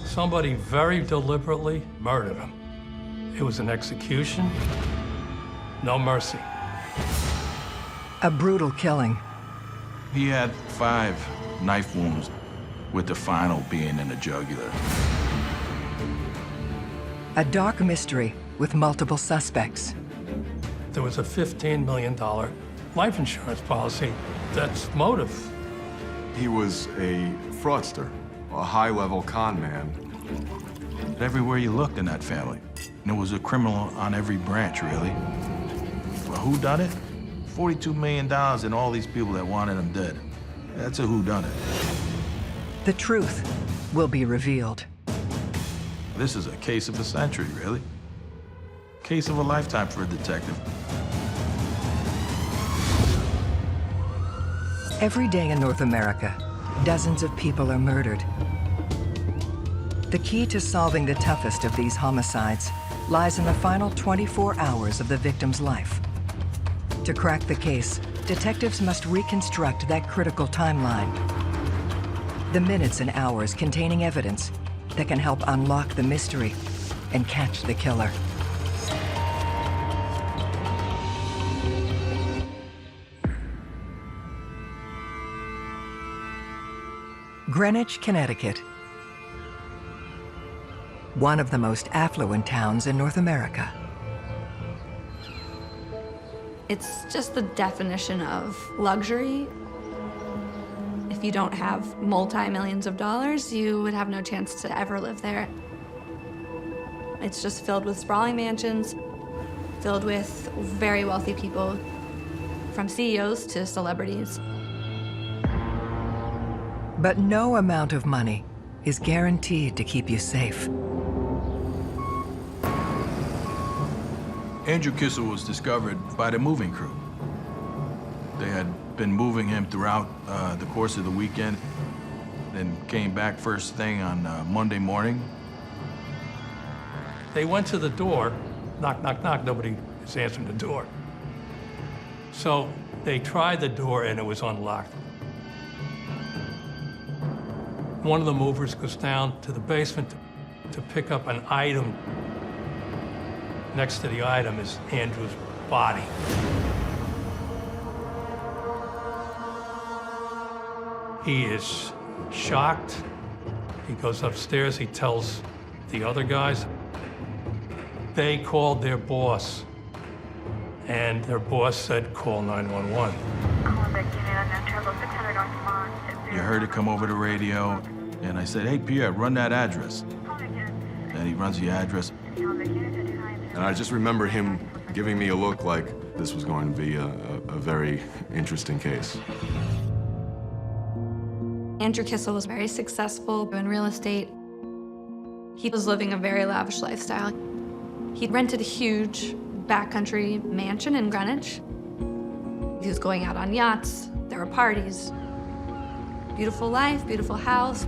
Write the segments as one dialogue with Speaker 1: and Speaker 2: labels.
Speaker 1: Somebody very deliberately murdered him. It was an execution, no mercy.
Speaker 2: A brutal killing.
Speaker 3: He had 5 knife wounds, with the final being in the jugular.
Speaker 2: A dark mystery with multiple suspects.
Speaker 1: There was a $15 million life insurance policy. That's motive.
Speaker 4: He was a fraudster, a high-level con man.
Speaker 3: Everywhere you looked in that family, there was a criminal on every branch, really. Well, who done it? $42 million and all these people that wanted him dead. That's a whodunit.
Speaker 2: The truth will be revealed.
Speaker 3: This is a case of a century, really. Case of a lifetime for a detective.
Speaker 2: Every day in North America, dozens of people are murdered. The key to solving the toughest of these homicides lies in the final 24 hours of the victim's life. To crack the case, detectives must reconstruct that critical timeline. The minutes and hours containing evidence that can help unlock the mystery and catch the killer. Greenwich, Connecticut. One of the most affluent towns in North America.
Speaker 5: It's just the definition of luxury. If you don't have multi-millions of dollars, you would have no chance to ever live there. It's just filled with sprawling mansions, filled with very wealthy people, from CEOs to celebrities.
Speaker 2: But no amount of money is guaranteed to keep you safe.
Speaker 3: Andrew Kissel was discovered by the moving crew. They had been moving him throughout the course of the weekend, then came back first thing on Monday morning.
Speaker 1: They went to the door, knock, knock, knock, nobody is answering the door. So they tried the door and it was unlocked. One of the movers goes down to the basement to pick up an item. Next to the item is Andrew's body. He is shocked. He goes upstairs, he tells the other guys. They called their boss, and their boss said, call 911.
Speaker 3: You heard it come over the radio, and I said, hey, Pierre, run that address. And he runs the address.
Speaker 4: And I just remember him giving me a look like this was going to be a very interesting case.
Speaker 5: Andrew Kissel was very successful in real estate. He was living a very lavish lifestyle. He rented a huge backcountry mansion in Greenwich. He was going out on yachts. There were parties. Beautiful life, beautiful house,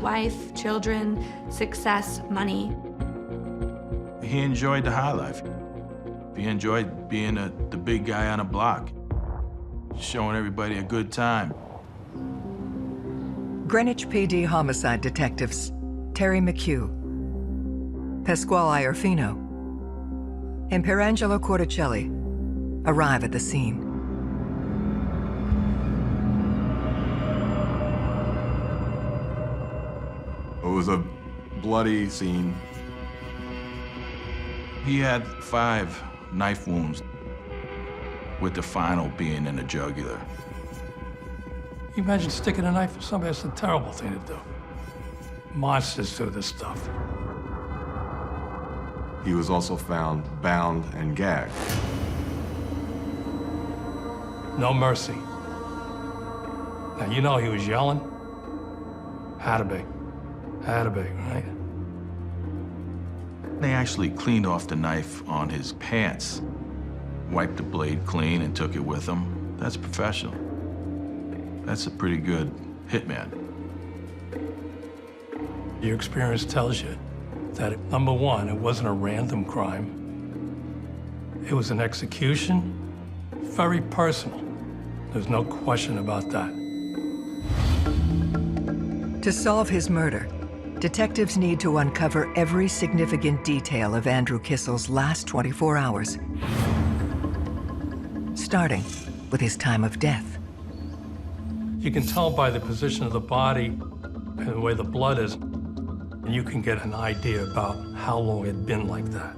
Speaker 5: wife, children, success, money.
Speaker 3: He enjoyed the high life. He enjoyed being the big guy on a block, showing everybody a good time.
Speaker 2: Greenwich PD homicide detectives Terry McHugh, Pasquale Iorfino, and Pierangelo Corticelli arrive at the scene.
Speaker 4: It was a bloody scene.
Speaker 3: He had 5 knife wounds, with the final being in the jugular.
Speaker 1: You imagine sticking a knife in somebody? That's a terrible thing to do. Monsters do this stuff.
Speaker 4: He was also found bound and gagged.
Speaker 1: No mercy. Now, you know he was yelling. Had to be. Had to be, right?
Speaker 3: They actually cleaned off the knife on his pants, wiped the blade clean and took it with them. That's professional. That's a pretty good hitman.
Speaker 1: Your experience tells you that, number one, it wasn't a random crime. It was an execution, very personal. There's no question about that.
Speaker 2: To solve his murder, Detectives need to uncover every significant detail of Andrew Kissel's last 24 hours, starting with his time of death.
Speaker 1: You can tell by the position of the body and the way the blood is, and you can get an idea about how long it had been like that.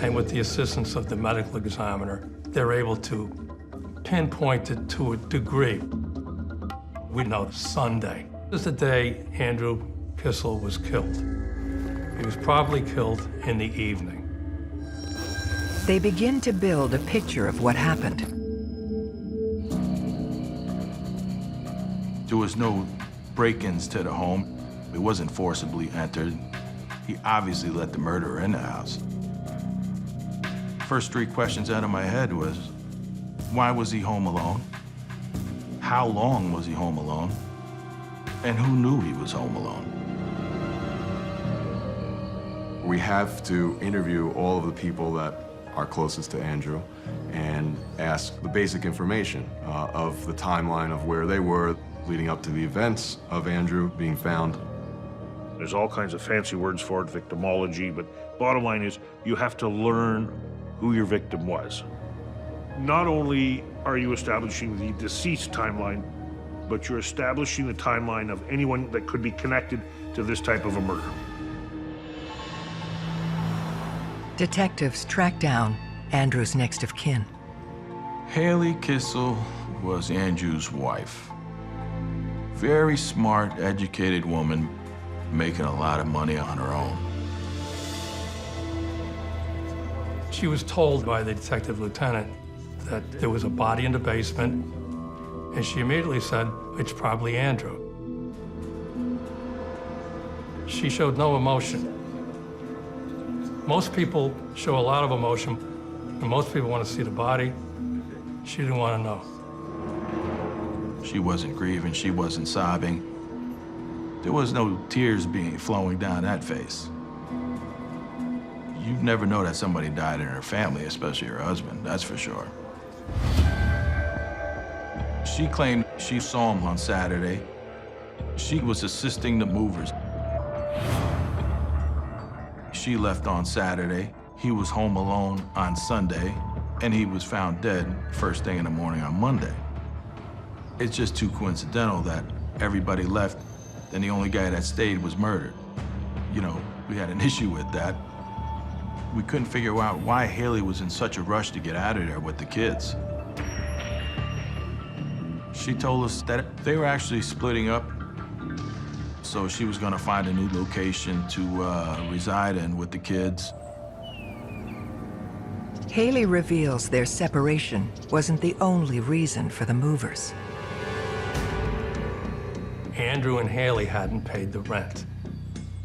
Speaker 1: And with the assistance of the medical examiner, they're able to pinpoint it to a degree. We know Sunday is the day Andrew Kissel was killed. He was probably killed in the evening.
Speaker 2: They begin to build a picture of what happened.
Speaker 3: There was no break-ins to the home. It wasn't forcibly entered. He obviously let the murderer in the house. First three questions out of my head was, why was he home alone? How long was he home alone? And who knew he was home alone?
Speaker 4: We have to interview all of the people that are closest to Andrew and ask the basic information of the timeline of where they were leading up to the events of Andrew being found.
Speaker 6: There's all kinds of fancy words for it, victimology, but bottom line is you have to learn who your victim was. Not only are you establishing the deceased timeline, but you're establishing the timeline of anyone that could be connected to this type of a murder.
Speaker 2: Detectives track down Andrew's next of kin.
Speaker 3: Haley Kissel was Andrew's wife. Very smart, educated woman, making a lot of money on her own.
Speaker 1: She was told by the detective lieutenant that there was a body in the basement, and she immediately said, it's probably Andrew. She showed no emotion. Most people show a lot of emotion, and most people want to see the body. She didn't want to know.
Speaker 3: She wasn't grieving, she wasn't sobbing. There was no tears flowing down that face. You never know that somebody died in her family, especially her husband, that's for sure. She claimed she saw him on Saturday. She was assisting the movers. She left on Saturday. He was home alone on Sunday, and he was found dead first thing in the morning on Monday. It's just too coincidental that everybody left, and the only guy that stayed was murdered. You know, we had an issue with that. We couldn't figure out why Haley was in such a rush to get out of there with the kids. She told us that they were actually splitting up, so she was gonna find a new location to reside in with the kids.
Speaker 2: Haley reveals their separation wasn't the only reason for the movers.
Speaker 1: Andrew and Haley hadn't paid the rent.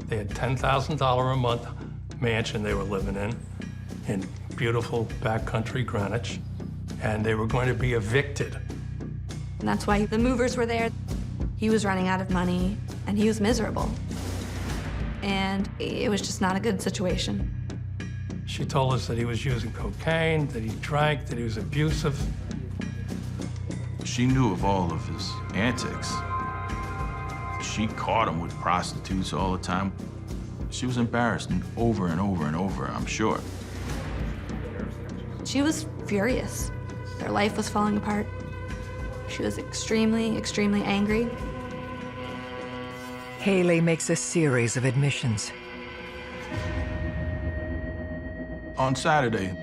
Speaker 1: They had $10,000 a month mansion they were living in beautiful backcountry Greenwich, and they were going to be evicted.
Speaker 5: And that's why the movers were there. He was running out of money, and he was miserable. And it was just not a good situation.
Speaker 1: She told us that he was using cocaine, that he drank, that he was abusive.
Speaker 3: She knew of all of his antics. She caught him with prostitutes all the time. She was embarrassed over and over and over, I'm sure.
Speaker 5: She was furious. Their life was falling apart. She was extremely, extremely angry.
Speaker 2: Haley makes a series of admissions.
Speaker 3: On Saturday,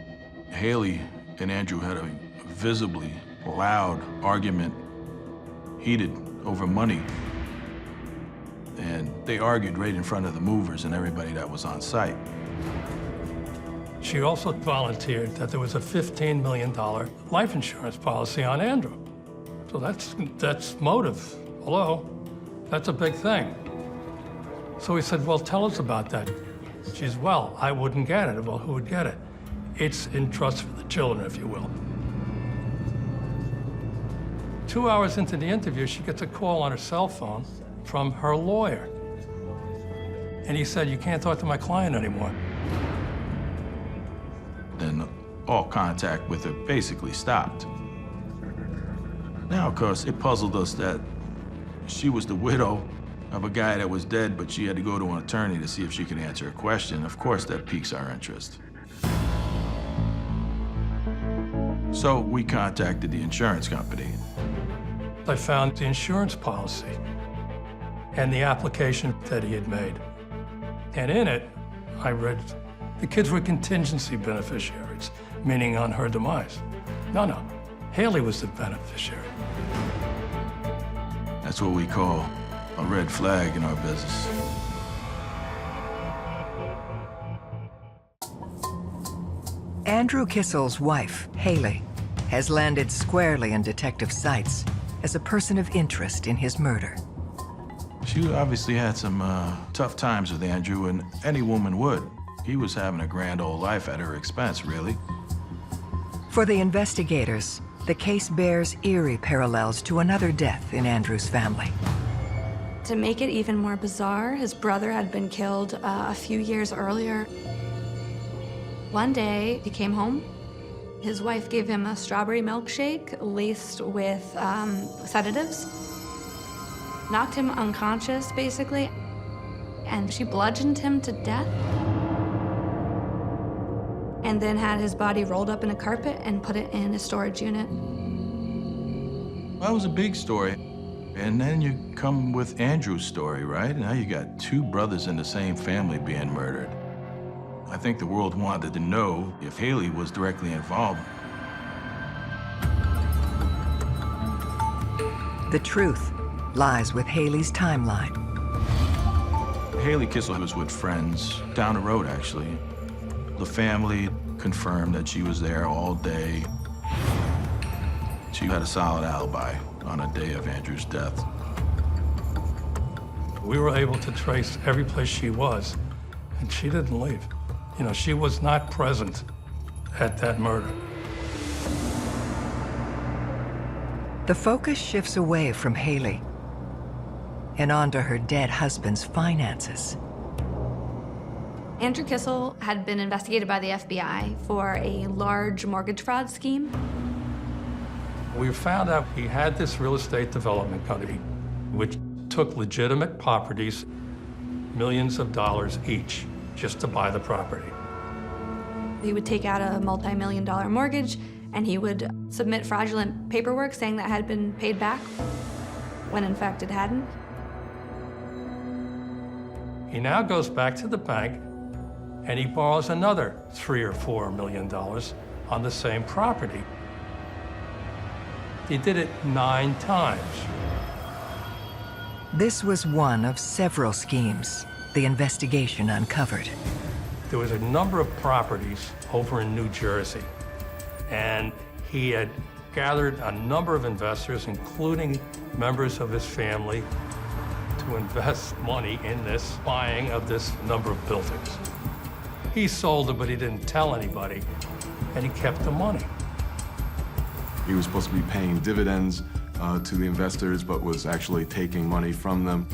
Speaker 3: Haley and Andrew had a visibly loud argument, heated over money. And they argued right in front of the movers and everybody that was on site.
Speaker 1: She also volunteered that there was a $15 million life insurance policy on Andrew. So that's motive. Hello? That's a big thing. So we said, well, tell us about that. She says, well, I wouldn't get it. Well, who would get it? It's in trust for the children, if you will. 2 hours into the interview, she gets a call on her cell phone from her lawyer. And he said, you can't talk to my client anymore.
Speaker 3: Then all contact with her basically stopped. Now, of course, it puzzled us that she was the widow of a guy that was dead, but she had to go to an attorney to see if she could answer a question. Of course, that piques our interest. So we contacted the insurance company.
Speaker 1: I found the insurance policy and the application that he had made. And in it, I read the kids were contingency beneficiaries, meaning on her demise. No, Haley was the beneficiary.
Speaker 3: That's what we call a red flag in our business.
Speaker 2: Andrew Kissel's wife, Haley, has landed squarely in detective sights as a person of interest in his murder.
Speaker 3: She obviously had some tough times with Andrew, and any woman would. He was having a grand old life at her expense, really.
Speaker 2: For the investigators, the case bears eerie parallels to another death in Andrew's family.
Speaker 5: To make it even more bizarre, his brother had been killed a few years earlier. One day, he came home. His wife gave him a strawberry milkshake laced with sedatives, knocked him unconscious, basically, and she bludgeoned him to death, and then had his body rolled up in a carpet and put it in a storage unit.
Speaker 3: That was a big story. And then you come with Andrew's story, right? Now you got two brothers in the same family being murdered. I think the world wanted to know if Haley was directly involved.
Speaker 2: The truth lies with Haley's timeline.
Speaker 3: Haley Kissel was with friends down the road, actually. The family confirmed that she was there all day. She had a solid alibi on the day of Andrew's death.
Speaker 1: We were able to trace every place she was, and she didn't leave. You know, she was not present at that murder.
Speaker 2: The focus shifts away from Haley and onto her dead husband's finances.
Speaker 5: Andrew Kissel had been investigated by the FBI for a large mortgage fraud scheme.
Speaker 1: We found out he had this real estate development company, which took legitimate properties, millions of dollars each, just to buy the property.
Speaker 5: He would take out a multi-million-dollar mortgage, and he would submit fraudulent paperwork saying that had been paid back, when in fact it hadn't.
Speaker 1: He now goes back to the bank, and he borrows another $3 or $4 million on the same property. He did it 9 times.
Speaker 2: This was one of several schemes the investigation uncovered.
Speaker 1: There was a number of properties over in New Jersey, and he had gathered a number of investors, including members of his family, to invest money in this buying of this number of buildings. He sold it, but he didn't tell anybody, and he kept the money.
Speaker 4: He was supposed to be paying dividends to the investors, but was actually taking money from them.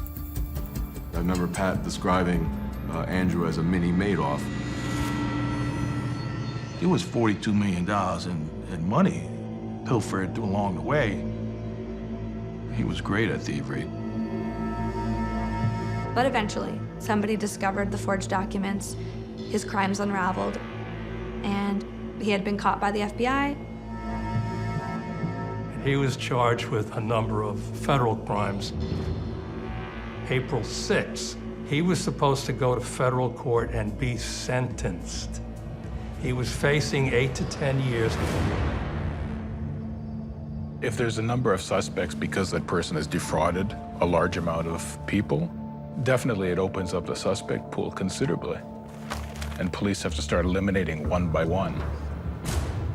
Speaker 4: I remember Pat describing Andrew as a mini Madoff.
Speaker 3: It was $42 million in money pilfered along the way. He was great at thievery.
Speaker 5: But eventually, somebody discovered the forged documents, his crimes unraveled, and he had been caught by the FBI.
Speaker 1: He was charged with a number of federal crimes. April 6th, he was supposed to go to federal court and be sentenced. He was facing 8 to 10 years.
Speaker 7: If there's a number of suspects because that person has defrauded a large amount of people, definitely it opens up the suspect pool considerably. And police have to start eliminating one by one.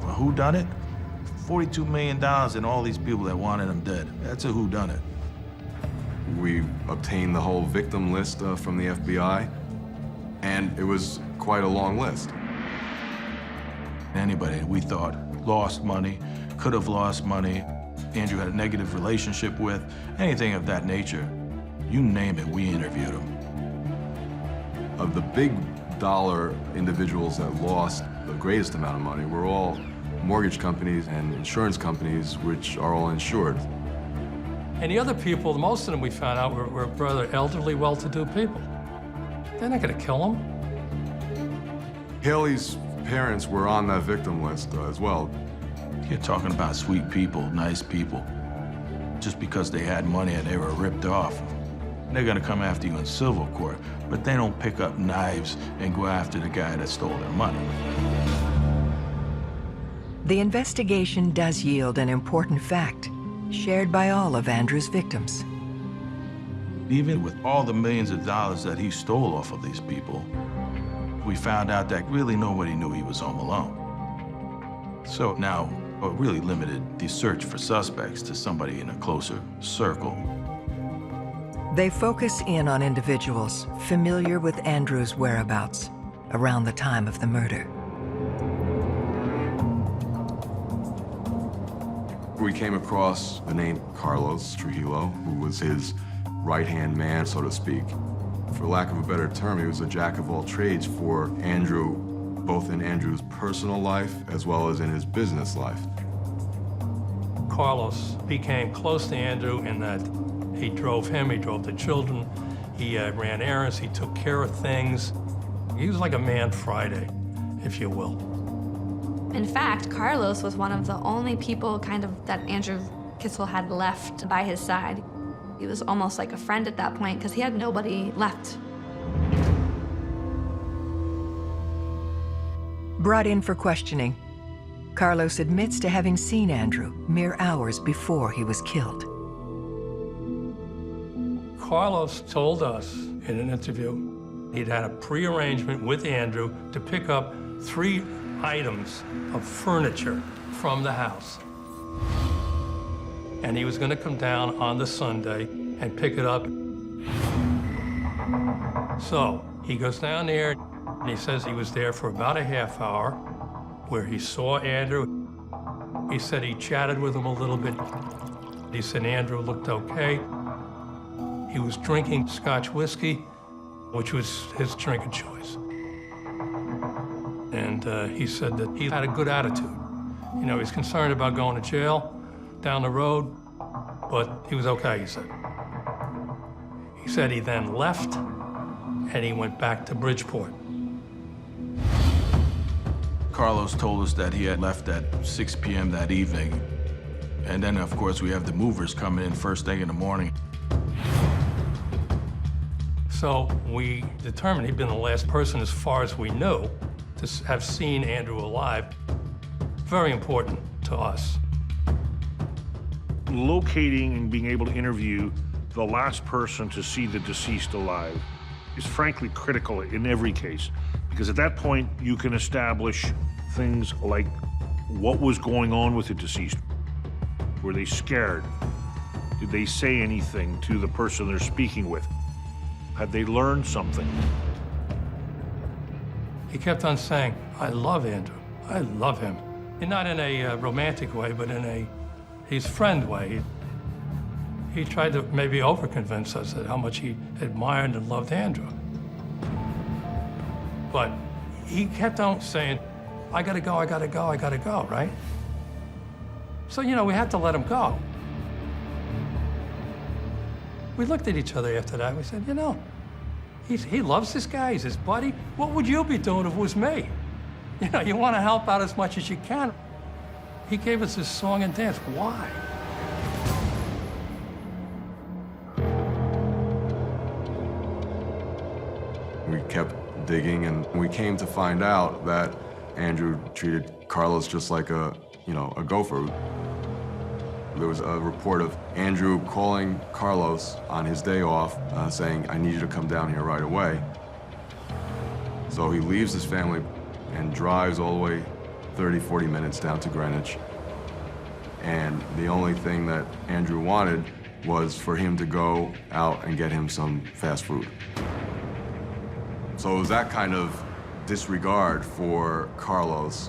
Speaker 3: Well, who done it? $42 million and all these people that wanted him dead. That's a whodunit.
Speaker 4: We obtained the whole victim list from the FBI, and it was quite a long list.
Speaker 3: Anybody we thought lost money, could have lost money, Andrew had a negative relationship with, anything of that nature, you name it, we interviewed him.
Speaker 4: Of the big dollar individuals that lost the greatest amount of money were all mortgage companies and insurance companies, which are all insured.
Speaker 1: And the other people, most of them we found out were rather elderly, well-to-do people. They're not gonna kill him.
Speaker 4: Haley's parents were on that victim list as well.
Speaker 3: You're talking about sweet people, nice people. Just because they had money and they were ripped off. They're gonna come after you in civil court, but they don't pick up knives and go after the guy that stole their money.
Speaker 2: The investigation does yield an important fact, shared by all of Andrew's victims.
Speaker 3: Even with all the millions of dollars that he stole off of these people, we found out that really nobody knew he was home alone. So now, it really limited the search for suspects to somebody in a closer circle.
Speaker 2: They focus in on individuals familiar with Andrew's whereabouts around the time of the murder.
Speaker 4: We came across the name Carlos Trujillo, who was his right-hand man, so to speak. For lack of a better term, he was a jack of all trades for Andrew, both in Andrew's personal life as well as in his business life.
Speaker 1: Carlos became close to Andrew in that he drove him, he drove the children, he ran errands, he took care of things. He was like a man Friday, if you will.
Speaker 5: In fact, Carlos was one of the only people that Andrew Kissel had left by his side. He was almost like a friend at that point because he had nobody left.
Speaker 2: Brought in for questioning, Carlos admits to having seen Andrew mere hours before he was killed.
Speaker 1: Carlos told us in an interview he'd had a pre-arrangement with Andrew to pick up 3 items of furniture from the house. And he was going to come down on the Sunday and pick it up. So he goes down there and he says he was there for about a half hour where he saw Andrew. He said he chatted with him a little bit. He said Andrew looked okay. He was drinking Scotch whiskey, which was his drink of choice. And he said that he had a good attitude. You know, he's concerned about going to jail down the road, but he was okay, he said. He said he then left and he went back to Bridgeport.
Speaker 3: Carlos told us that he had left at 6 p.m. that evening. And then, of course, we have the movers coming in first thing in the morning.
Speaker 1: So we determined he'd been the last person, as far as we knew, to have seen Andrew alive. Very important to us.
Speaker 6: Locating and being able to interview the last person to see the deceased alive is frankly critical in every case, because at that point you can establish things like what was going on with the deceased. Were they scared? Did they say anything to the person they're speaking with? Had they learned something?
Speaker 1: He kept on saying, I love Andrew, I love him. And not in a romantic way, but in a his friend way. He tried to maybe overconvince us that how much he admired and loved Andrew. But he kept on saying, I gotta go, I gotta go, I gotta go, right? So, you know, we had to let him go. We looked at each other after that. We said, you know, he loves this guy. He's his buddy. What would you be doing if it was me? You know, you want to help out as much as you can. He gave us this song and dance. Why?
Speaker 4: We kept digging, and we came to find out that Andrew treated Carlos just like a gopher. There was a report of Andrew calling Carlos on his day off, saying, I need you to come down here right away. So he leaves his family and drives all the way 30, 40 minutes down to Greenwich. And the only thing that Andrew wanted was for him to go out and get him some fast food. So it was that kind of disregard for Carlos,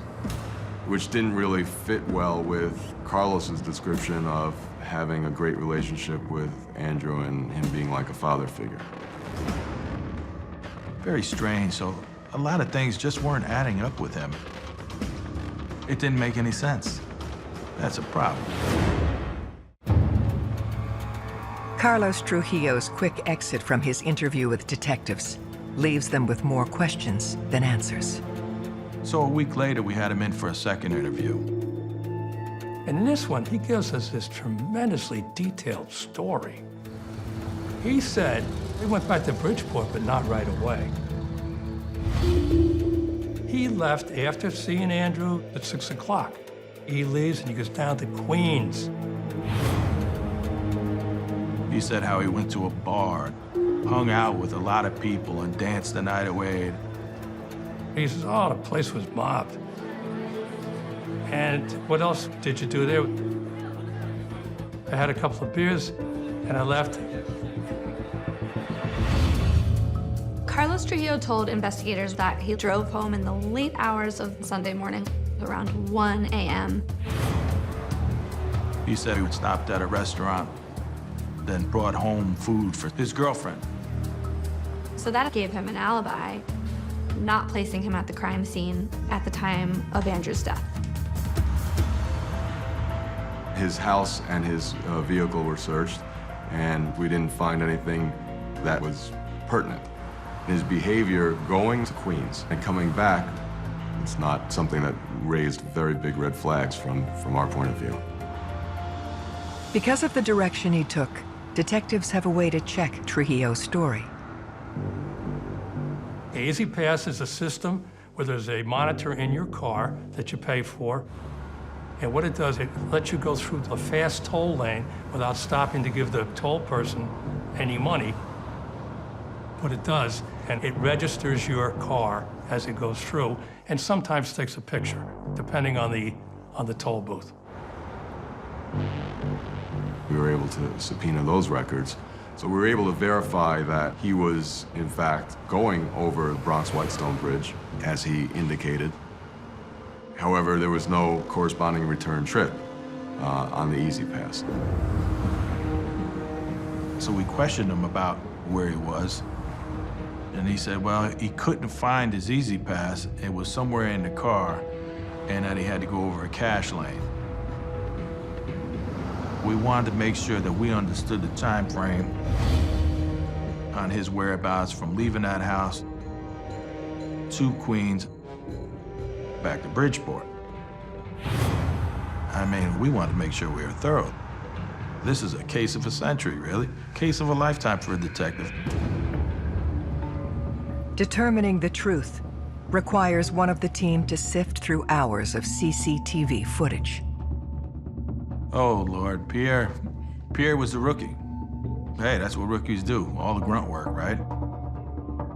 Speaker 4: which didn't really fit well with Carlos's description of having a great relationship with Andrew and him being like a father figure.
Speaker 3: Very strange, so a lot of things just weren't adding up with him. It didn't make any sense. That's a problem.
Speaker 2: Carlos Trujillo's quick exit from his interview with detectives leaves them with more questions than answers.
Speaker 3: So a week later, we had him in for a second interview.
Speaker 1: And in this one, he gives us this tremendously detailed story. He said he went back to Bridgeport, but not right away. He left after seeing Andrew at 6 o'clock. He leaves and he goes down to Queens.
Speaker 3: He said how he went to a bar, hung out with a lot of people, and danced the night away.
Speaker 1: He says, oh, the place was mobbed. And what else did you do there? I had a couple of beers and I left.
Speaker 5: Carlos Trujillo told investigators that he drove home in the late hours of Sunday morning, around 1 a.m.
Speaker 3: He said he stopped at a restaurant, then brought home food for his girlfriend.
Speaker 5: So that gave him an alibi, not placing him at the crime scene at the time of Andrew's death.
Speaker 4: His house and his vehicle were searched, and we didn't find anything that was pertinent. His behavior going to Queens and coming back, it's not something that raised very big red flags from our point of view.
Speaker 2: Because of the direction he took, detectives have a way to check Trujillo's story.
Speaker 1: Easy Pass is a system where there's a monitor in your car that you pay for. And what it does, it lets you go through the fast toll lane without stopping to give the toll person any money. What it does, and it registers your car as it goes through, and sometimes takes a picture, depending on the toll booth.
Speaker 4: We were able to subpoena those records. So we were able to verify that he was, in fact, going over the Bronx-Whitestone Bridge, as he indicated. However, there was no corresponding return trip on the Easy Pass.
Speaker 3: So we questioned him about where he was, and he said, well, he couldn't find his Easy Pass. It was somewhere in the car, and that he had to go over a cash lane. We wanted to make sure that we understood the time frame on his whereabouts from leaving that house to Queens, back to Bridgeport. I mean, we wanted to make sure we were thorough. This is a case of a century, really. Case of a lifetime for a detective.
Speaker 2: Determining the truth requires one of the team to sift through hours of CCTV footage.
Speaker 3: Oh, Lord, Pierre was a rookie. Hey, that's what rookies do, all the grunt work, right?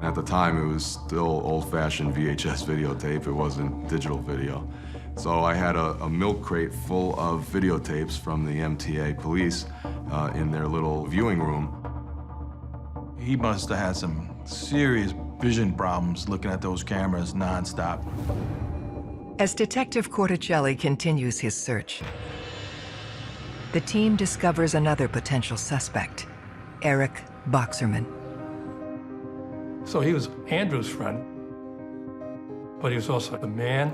Speaker 4: At the time, it was still old-fashioned VHS videotape. It wasn't digital video. So I had a milk crate full of videotapes from the MTA police in their little viewing room.
Speaker 3: He must have had some serious vision problems looking at those cameras nonstop.
Speaker 2: As Detective Corticelli continues his search, the team discovers another potential suspect, Eric Boxerman.
Speaker 1: So he was Andrew's friend, but he was also the man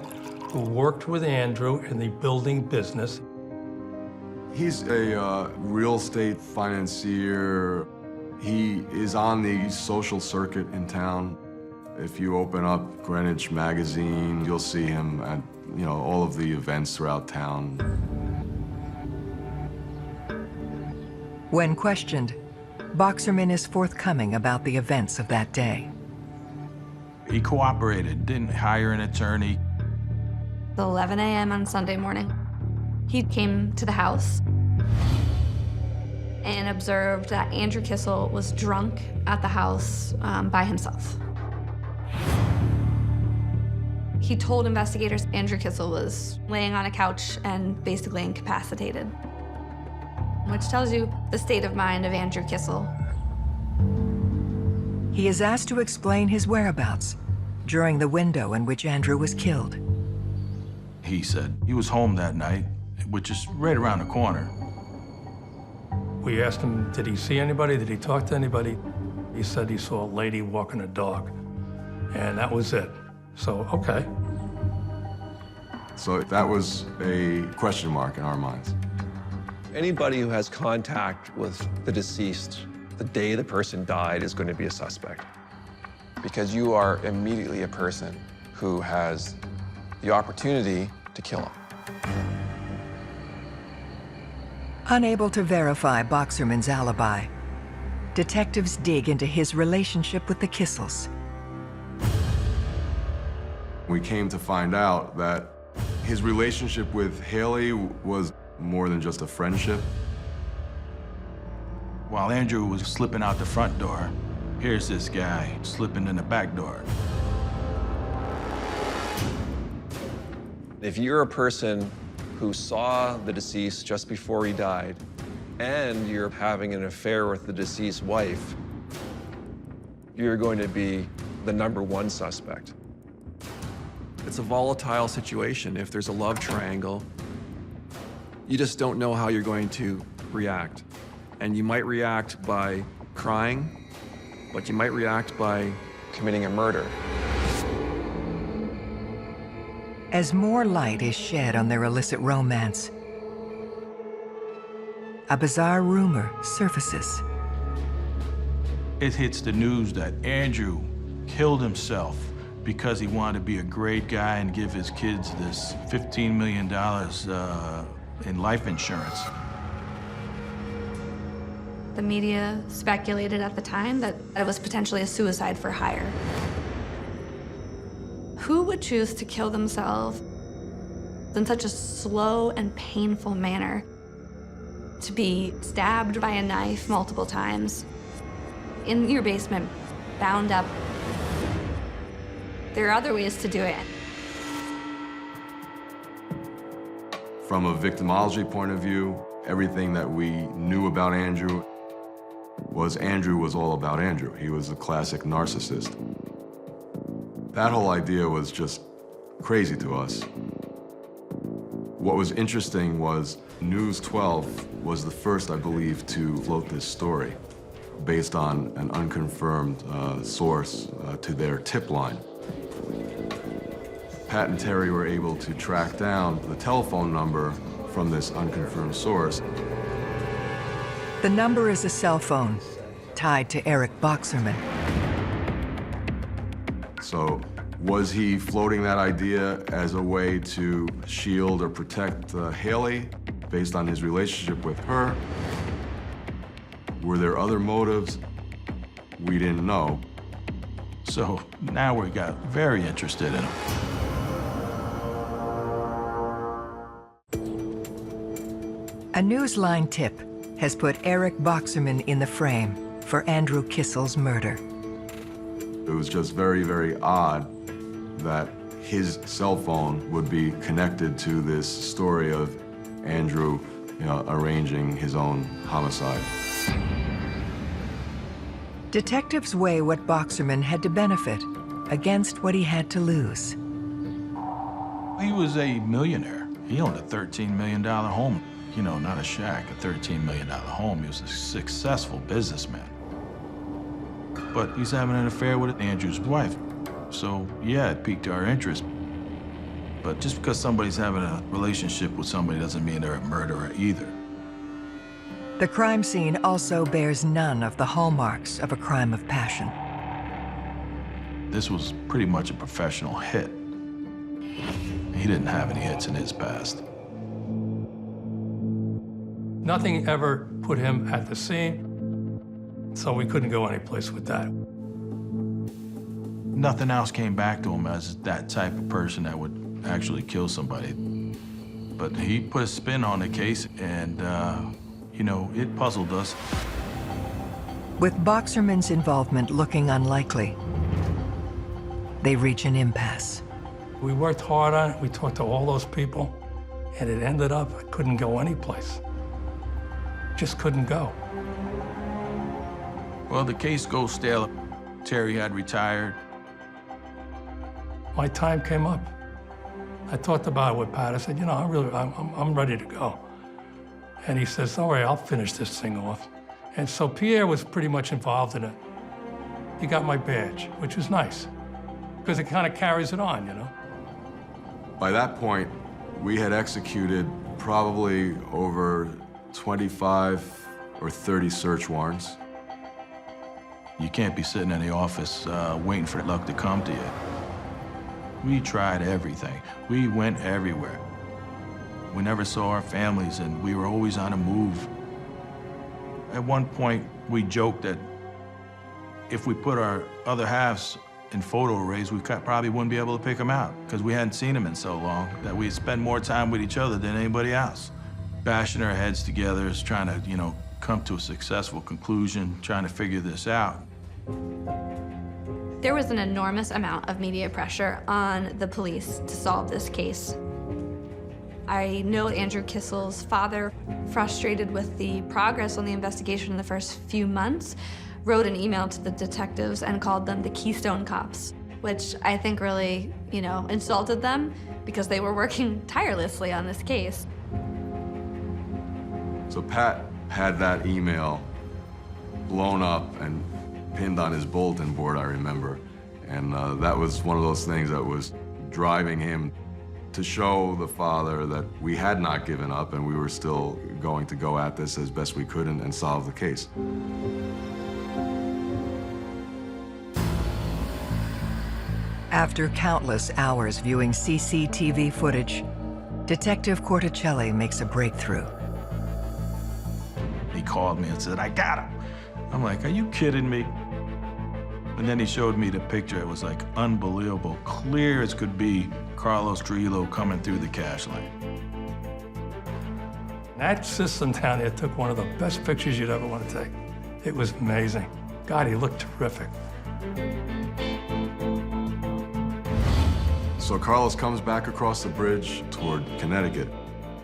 Speaker 1: who worked with Andrew in the building business.
Speaker 4: He's a real estate financier. He is on the social circuit in town. If you open up Greenwich magazine, you'll see him at, all of the events throughout town.
Speaker 2: When questioned, Boxerman is forthcoming about the events of that day.
Speaker 3: He cooperated, didn't hire an attorney.
Speaker 5: At 11 a.m. on Sunday morning, he came to the house and observed that Andrew Kissel was drunk at the house by himself. He told investigators Andrew Kissel was laying on a couch and basically incapacitated, which tells you the state of mind of Andrew Kissel.
Speaker 2: He is asked to explain his whereabouts during the window in which Andrew was killed.
Speaker 3: He said he was home that night, which is right around the corner.
Speaker 1: We asked him, did he see anybody? Did he talk to anybody? He said he saw a lady walking a dog, and that was it. So, okay.
Speaker 4: So that was a question mark in our minds.
Speaker 8: Anybody who has contact with the deceased the day the person died is going to be a suspect. Because you are immediately a person who has the opportunity to kill him.
Speaker 2: Unable to verify Boxerman's alibi, detectives dig into his relationship with the Kissels.
Speaker 4: We came to find out that his relationship with Haley was more than just a friendship.
Speaker 3: While Andrew was slipping out the front door, here's this guy slipping in the back door.
Speaker 8: If you're a person who saw the deceased just before he died, and you're having an affair with the deceased's wife, you're going to be the #1 suspect. It's a volatile situation. If there's a love triangle, you just don't know how you're going to react. And you might react by crying, but you might react by committing a murder.
Speaker 2: As more light is shed on their illicit romance, a bizarre rumor surfaces.
Speaker 3: It hits the news that Andrew killed himself because he wanted to be a great guy and give his kids this $15 million in life insurance.
Speaker 5: The media speculated at the time that it was potentially a suicide for hire. Who would choose to kill themselves in such a slow and painful manner? To be stabbed by a knife multiple times, in your basement, bound up. There are other ways to do it.
Speaker 4: From a victimology point of view, everything that we knew about Andrew was all about Andrew. He was a classic narcissist. That whole idea was just crazy to us. What was interesting was News 12 was the first, I believe, to float this story based on an unconfirmed source to their tip line. Pat and Terry were able to track down the telephone number from this unconfirmed source.
Speaker 2: The number is a cell phone tied to Eric Boxerman.
Speaker 4: So was he floating that idea as a way to shield or protect Haley based on his relationship with her? Were there other motives? We didn't know.
Speaker 3: So now we got very interested in him.
Speaker 2: A Newsline tip has put Eric Boxerman in the frame for Andrew Kissel's murder.
Speaker 4: It was just very, very odd that his cell phone would be connected to this story of Andrew, arranging his own homicide.
Speaker 2: Detectives weigh what Boxerman had to benefit against what he had to lose.
Speaker 3: He was a millionaire. He owned a $13 million home. Not a shack, a $13 million home. He was a successful businessman. But he's having an affair with Andrew's wife. So, yeah, it piqued our interest. But just because somebody's having a relationship with somebody doesn't mean they're a murderer either.
Speaker 2: The crime scene also bears none of the hallmarks of a crime of passion.
Speaker 3: This was pretty much a professional hit. He didn't have any hits in his past.
Speaker 1: Nothing ever put him at the scene, so we couldn't go anyplace with that.
Speaker 3: Nothing else came back to him as that type of person that would actually kill somebody. But he put a spin on the case, and, it puzzled us.
Speaker 2: With Boxerman's involvement looking unlikely, they reach an impasse.
Speaker 1: We worked hard on it, we talked to all those people, and it ended up, I couldn't go anyplace. Just couldn't go.
Speaker 3: Well, the case goes stale. Terry had retired.
Speaker 1: My time came up. I talked about it with Pat. I said, I'm ready to go. And he says, all right, I'll finish this thing off. And so Pierre was pretty much involved in it. He got my badge, which was nice, because it kind of carries it on,
Speaker 4: By that point, we had executed probably over 25 or 30 search warrants.
Speaker 3: You can't be sitting in the office waiting for luck to come to you. We tried everything. We went everywhere. We never saw our families, and we were always on the move. At one point, we joked that if we put our other halves in photo arrays, we probably wouldn't be able to pick them out, because we hadn't seen them in so long that we'd spend more time with each other than anybody else. Bashing our heads together, is trying to, come to a successful conclusion, trying to figure this out.
Speaker 5: There was an enormous amount of media pressure on the police to solve this case. I know Andrew Kissel's father, frustrated with the progress on the investigation in the first few months, wrote an email to the detectives and called them the Keystone Cops, which I think really, insulted them because they were working tirelessly on this case.
Speaker 4: So Pat had that email blown up and pinned on his bulletin board, I remember. And that was one of those things that was driving him to show the father that we had not given up and we were still going to go at this as best we could and solve the case.
Speaker 2: After countless hours viewing CCTV footage, Detective Corticelli makes a breakthrough.
Speaker 3: He called me and said, "I got him." I'm like, "Are you kidding me?" And then he showed me the picture. It was like unbelievable, clear as could be, Carlos Trujillo coming through the cash lane.
Speaker 1: That system down there took one of the best pictures you'd ever want to take. It was amazing. God, he looked terrific.
Speaker 4: So Carlos comes back across the bridge toward Connecticut.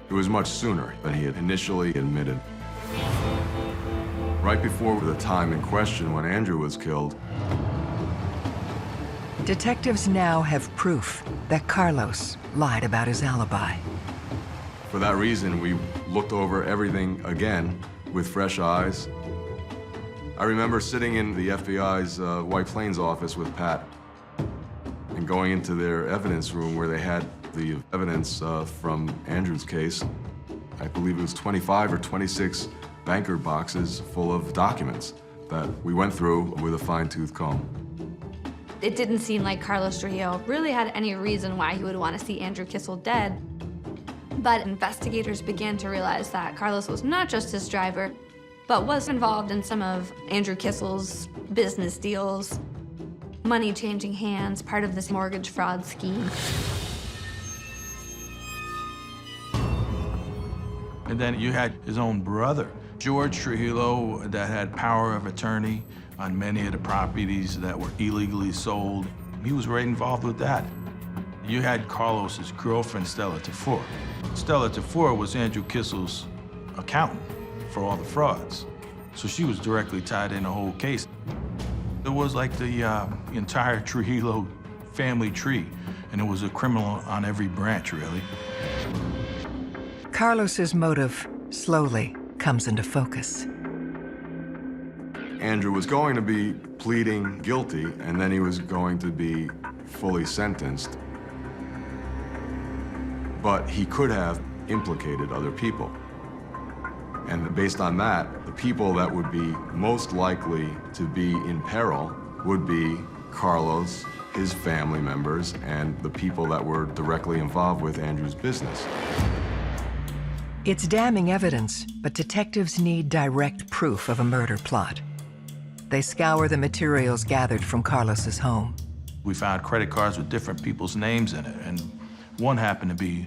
Speaker 4: It was much sooner than he had initially admitted. Right before the time in question when Andrew was killed,
Speaker 2: Detectives now have proof that Carlos lied about his alibi.
Speaker 4: for that reason, we looked over everything again with fresh eyes. I remember sitting in the FBI's White Plains office with Pat and going into their evidence room where they had the evidence from Andrew's case. I believe it was 25 or 26 banker boxes full of documents that we went through with a fine-tooth comb.
Speaker 5: It didn't seem like Carlos Trujillo really had any reason why he would want to see Andrew Kissel dead. But investigators began to realize that Carlos was not just his driver, but was involved in some of Andrew Kissel's business deals, money changing hands, part of this mortgage fraud scheme.
Speaker 3: And then you had his own brother, George Trujillo, that had power of attorney on many of the properties that were illegally sold. He was right involved with that. You had Carlos's girlfriend, Stella Tafur. Stella Tafur was Andrew Kissel's accountant for all the frauds. So she was directly tied in the whole case. It was like the entire Trujillo family tree, and it was a criminal on every branch, really.
Speaker 2: Carlos's motive slowly comes into focus.
Speaker 4: Andrew was going to be pleading guilty, and then he was going to be fully sentenced. But he could have implicated other people. And based on that, the people that would be most likely to be in peril would be Carlos, his family members, and the people that were directly involved with Andrew's business.
Speaker 2: It's damning evidence, but detectives need direct proof of a murder plot. They scour the materials gathered from Carlos's home.
Speaker 3: We found credit cards with different people's names in it, and one happened to be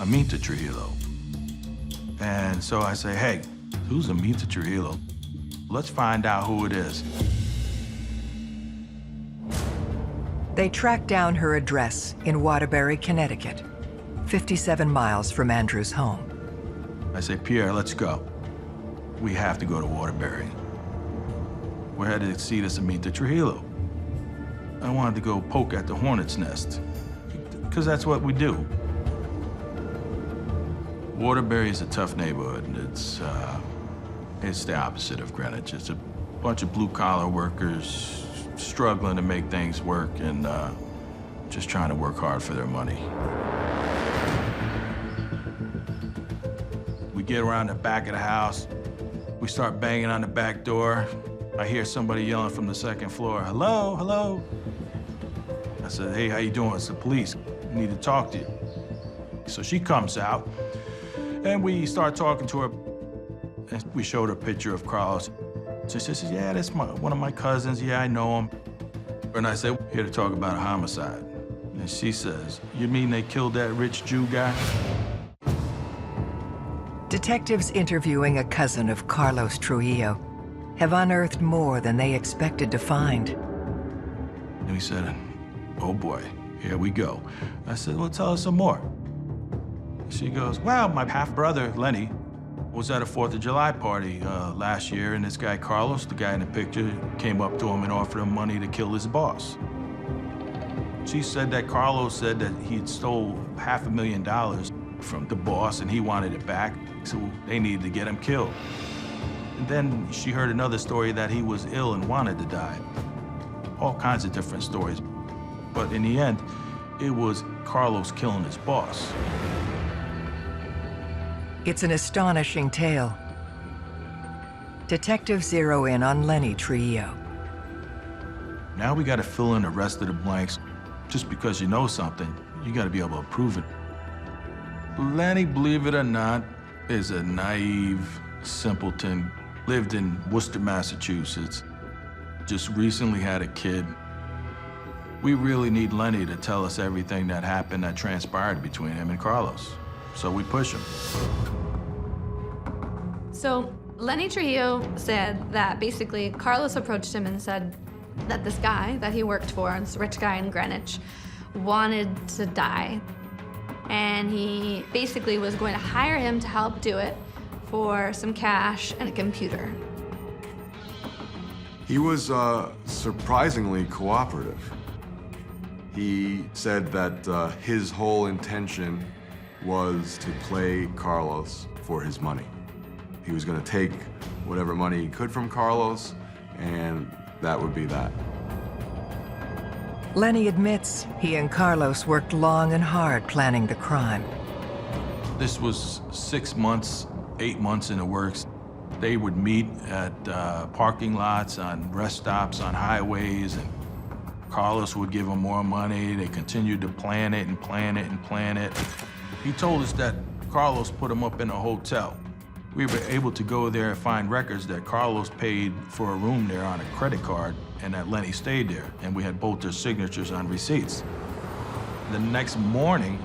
Speaker 3: Amita Trujillo. And so I say, hey, who's Amita Trujillo? Let's find out who it is.
Speaker 2: They track down her address in Waterbury, Connecticut, 57 miles from Andrew's home.
Speaker 3: I say, Pierre, let's go. We have to go to Waterbury. We're headed to see this Amita Trujillo. I wanted to go poke at the hornet's nest, because that's what we do. Waterbury is a tough neighborhood, and it's the opposite of Greenwich. It's a bunch of blue-collar workers struggling to make things work and just trying to work hard for their money. We get around the back of the house. We start banging on the back door. I hear somebody yelling from the second floor, "Hello, hello." I said, "Hey, how you doing? It's the police. We need to talk to you." So she comes out, and we start talking to her. And we showed her a picture of Carlos. So she says, "Yeah, that's one of my cousins. Yeah, I know him." And I said, "Here to talk about a homicide." And she says, "You mean they killed that rich Jew guy?"
Speaker 2: Detectives interviewing a cousin of Carlos Trujillo have unearthed more than they expected to find.
Speaker 3: And we said, "Oh boy, here we go." I said, "Well, tell us some more." She goes, "Well, my half-brother, Lenny, was at a 4th of July party last year, and this guy, Carlos, the guy in the picture, came up to him and offered him money to kill his boss." She said that Carlos said that he'd stole $500,000 from the boss and he wanted it back, so they needed to get him killed. And then she heard another story that he was ill and wanted to die. All kinds of different stories. But in the end, it was Carlos killing his boss.
Speaker 2: It's an astonishing tale. Detectives zero in on Lenny Trujillo.
Speaker 3: Now we gotta fill in the rest of the blanks. Just because you know something, you gotta be able to prove it. Lenny, believe it or not, is a naive simpleton. Lived in Worcester, Massachusetts. Just recently had a kid. We really need Lenny to tell us everything that happened, that transpired between him and Carlos. So we push him.
Speaker 5: So Lenny Trujillo said that basically Carlos approached him and said that this guy that he worked for, this rich guy in Greenwich, wanted to die. And he basically was going to hire him to help do it for some cash and a computer.
Speaker 4: He was surprisingly cooperative. He said that his whole intention was to play Carlos for his money. He was going to take whatever money he could from Carlos, and that would be that.
Speaker 2: Lenny admits he and Carlos worked long and hard planning the crime.
Speaker 3: This was 6 months, 8 months in the works. They would meet at parking lots, on rest stops, on highways, and Carlos would give them more money. They continued to plan it and plan it and plan it. He told us that Carlos put him up in a hotel. We were able to go there and find records that Carlos paid for a room there on a credit card and that Lenny stayed there, and we had both their signatures on receipts. The next morning,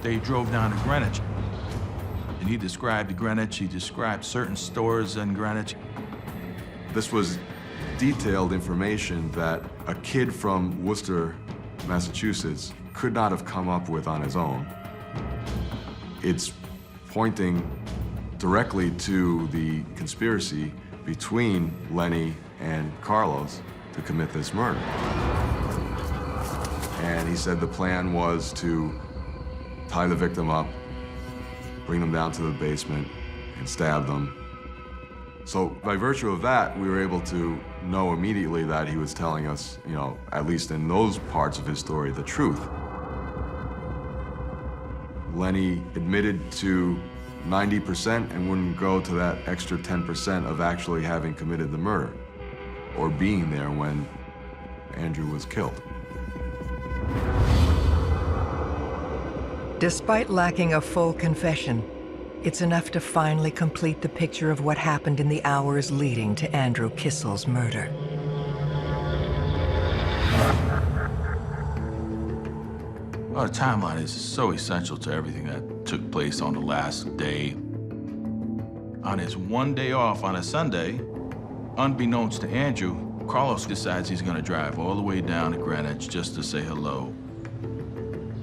Speaker 3: they drove down to Greenwich. And he described Greenwich, he described certain stores in Greenwich.
Speaker 4: This was detailed information that a kid from Worcester, Massachusetts could not have come up with on his own. It's pointing directly to the conspiracy between Lenny and Carlos to commit this murder. And he said the plan was to tie the victim up, bring them down to the basement, and stab them. So by virtue of that, we were able to know immediately that he was telling us, you know, at least in those parts of his story, the truth. Lenny admitted to 90% and wouldn't go to that extra 10% of actually having committed the murder or being there when Andrew was killed.
Speaker 2: Despite lacking a full confession, it's enough to finally complete the picture of what happened in the hours leading to Andrew Kissel's murder.
Speaker 3: Our timeline is so essential to everything that took place on the last day. On his one day off on a Sunday, unbeknownst to Andrew, Carlos decides he's gonna drive all the way down to Greenwich just to say hello.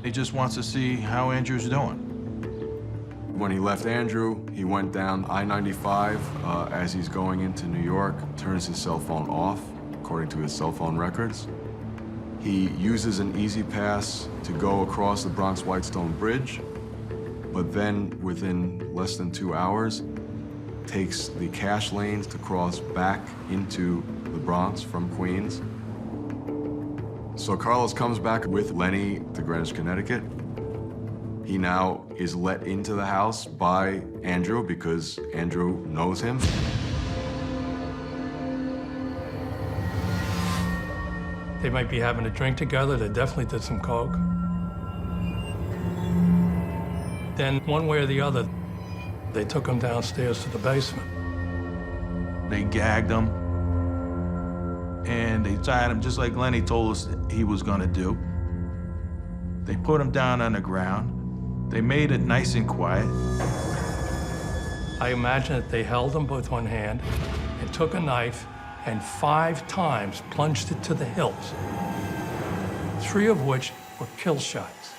Speaker 3: He just wants to see how Andrew's doing.
Speaker 4: When he left Andrew, he went down I-95 as he's going into New York, turns his cell phone off, according to his cell phone records. He uses an easy pass to go across the Bronx-Whitestone Bridge, but then within less than 2 hours, takes the cash lanes to cross back into the Bronx from Queens. So Carlos comes back with Lenny to Greenwich, Connecticut. He now is let into the house by Andrew because Andrew knows him.
Speaker 1: They might be having a drink together. They definitely did some coke. Then, one way or the other, they took him downstairs to the basement.
Speaker 3: They gagged him, and they tied him just like Lenny told us he was gonna do. They put him down on the ground. They made it nice and quiet.
Speaker 1: I imagine that they held him with one hand and took a knife and 5 times plunged it to the hilt, 3 of which were kill shots.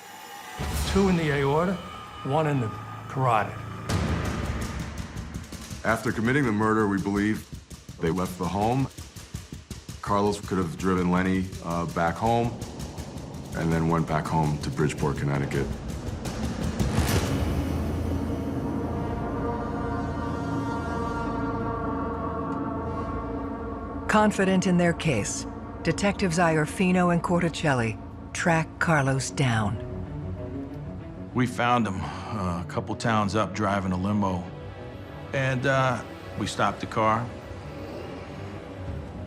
Speaker 1: 2 in the aorta, 1 in the carotid.
Speaker 4: After committing the murder, we believe they left the home. Carlos could have driven Lenny back home and then went back home to Bridgeport, Connecticut.
Speaker 2: Confident in their case, Detectives Iorfino and Corticelli track Carlos down.
Speaker 3: We found him a couple towns up driving a limo, and we stopped the car.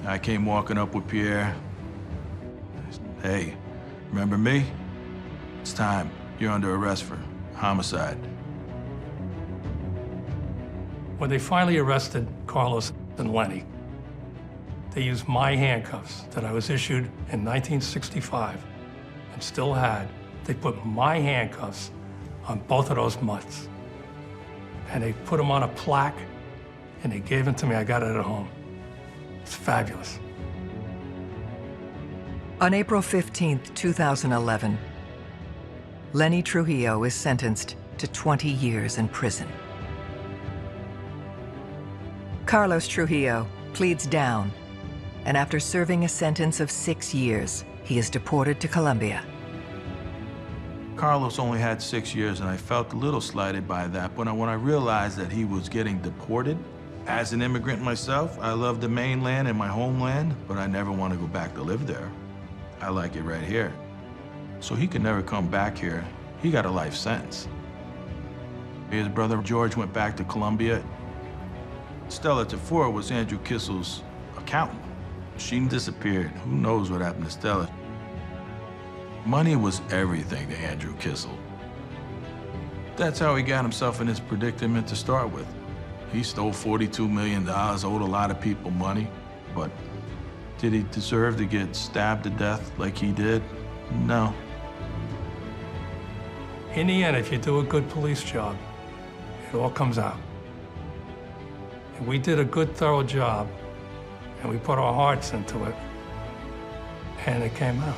Speaker 3: I came walking up with Pierre. I said, "Hey, remember me? It's time. You're under arrest for homicide."
Speaker 1: When they finally arrested Carlos and Lenny, they used my handcuffs that I was issued in 1965 and still had. They put my handcuffs on both of those mutts. And they put them on a plaque, and they gave them to me. I got it at home. It's fabulous.
Speaker 2: On April 15th, 2011, Lenny Trujillo is sentenced to 20 years in prison. Carlos Trujillo pleads down, and after serving a sentence of 6 years, he is deported to Colombia.
Speaker 3: Carlos only had 6 years, and I felt a little slighted by that. But when I realized that he was getting deported, as an immigrant myself, I love the mainland and my homeland, but I never want to go back to live there. I like it right here. So he could never come back here. He got a life sentence. His brother George went back to Colombia. Stella Tafur was Andrew Kissel's accountant. She disappeared. Who knows what happened to Stella? Money was everything to Andrew Kissel. That's how he got himself in this predicament to start with. He stole $42 million, owed a lot of people money, but did he deserve to get stabbed to death like he did? No.
Speaker 1: In the end, if you do a good police job, it all comes out. And we did a good, thorough job, and we put our hearts into it, and it came out.